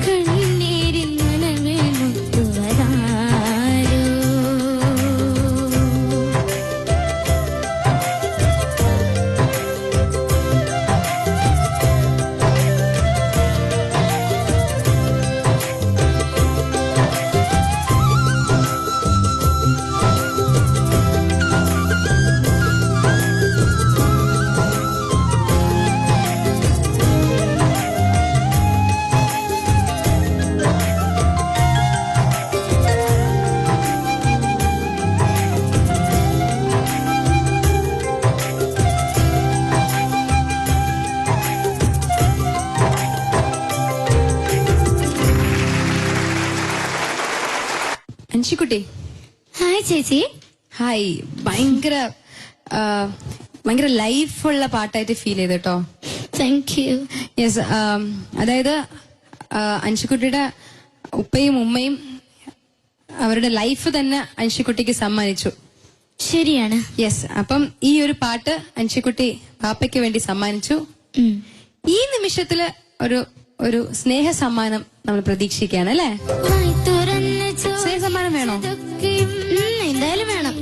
കണ്ണീരിൻ നനവിൽ മുത്തുവരാ അൻഷിക്കുട്ടി. ഹായ് ചേച്ചി. ഹായ്. ഭയങ്കര ലൈഫുള്ള പാട്ടായിട്ട് ഫീൽ ചെയ്ത് കേട്ടോ. Thank you. യെസ്. അതായത് അൻഷിക്കുട്ടിയുടെ ഉപ്പയും ഉമ്മയും അവരുടെ ലൈഫ് തന്നെ അൻഷിക്കുട്ടിക്ക് സമ്മാനിച്ചു. ശരിയാണ്. യെസ്. അപ്പം ഈ ഒരു പാട്ട് അൻഷിക്കുട്ടി പാപ്പയ്ക്ക് വേണ്ടി സമ്മാനിച്ചു. ഈ നിമിഷത്തില് ഒരു സ്നേഹ സമ്മാനം നമ്മൾ പ്രതീക്ഷിക്കുകയാണ് അല്ലേ? സ്നേഹ സമ്മാനം വേണോ? എന്തായാലും വേണം.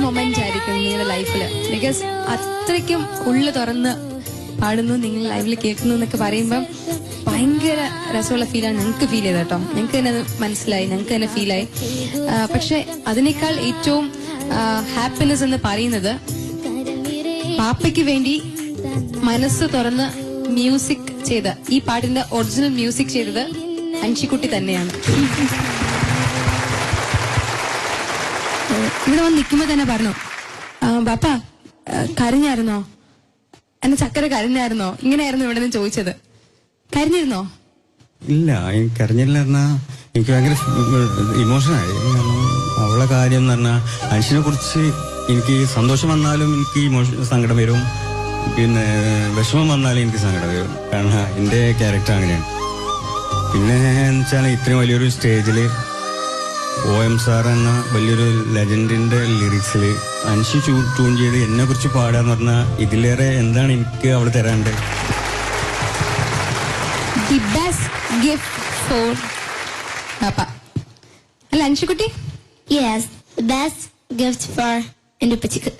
മൊമെന്റ് ആയിരിക്കും നിങ്ങളുടെ ലൈഫില്. ബിക്കോസ് അത്രയ്ക്കും ഉള്ളു തുറന്ന് പാടുന്നു, നിങ്ങൾ ലൈവിൽ കേൾക്കുന്നു എന്നൊക്കെ പറയുമ്പം ഭയങ്കര രസമുള്ള ഫീലാണ് ഞങ്ങൾക്ക് ഫീൽ ചെയ്തത് കേട്ടോ. ഞങ്ങൾക്ക് തന്നെ അത് മനസ്സിലായി, ഞങ്ങൾക്ക് തന്നെ ഫീലായി. പക്ഷെ അതിനേക്കാൾ ഏറ്റവും ഹാപ്പിനെസ് എന്ന് പറയുന്നത് പാപ്പയ്ക്ക് വേണ്ടി മനസ്സ് തുറന്ന് മ്യൂസിക് ചെയ്ത ഈ പാട്ടിന്റെ ഒറിജിനൽ മ്യൂസിക് ചെയ്തത് അൻഷിക്കുട്ടി തന്നെയാണ്. ഇവിടെ വന്ന് നിൽക്കുമ്പോ തന്നെ പറഞ്ഞു, ബാപ്പ കരഞ്ഞായിരുന്നോ, എന്നെ ചക്കര കരഞ്ഞായിരുന്നോ, ഇങ്ങനെയായിരുന്നു ഇവിടെ നിന്ന് ചോദിച്ചത്. കരഞ്ഞിരുന്നോ? ഇല്ല, എനിക്ക് കരഞ്ഞില്ല. എനിക്ക് ഭയങ്കര ഇമോഷനായി. അവളെ കാര്യം എന്ന് പറഞ്ഞാൽ മനുഷ്യനെ കുറിച്ച് എനിക്ക് സന്തോഷം വന്നാലും എനിക്ക് സങ്കടം വരും, പിന്നെ വിഷമം വന്നാലും എനിക്ക് സങ്കടം വരും. കാരണം എൻ്റെ ക്യാരക്ടർ അങ്ങനെയാണ്. പിന്നെ എന്ന് വെച്ചാൽ ഇത്രയും വലിയൊരു സ്റ്റേജിൽ OM സാർ എന്ന വലിയൊരു ലെജൻഡിന്റെ ലിറിക്സിൽ അൻഷി ട്യൂൺ ചെയ്ത് എന്നെ കുറിച്ച് പാടാന്ന് പറഞ്ഞാൽ ഇതിലേറെ എന്താണ് എനിക്ക് അവള് തരാണ്ട്? ദി ബെസ്റ്റ് ഗിഫ്റ്റ് ഫോർ പാപ്പ അല്ല അൻഷിക്കുട്ടി? യെസ്, ബെസ്റ്റ് ഗിഫ്റ്റ് ഫോർ എന്റെ ഉപ്പച്ചിക്ക്.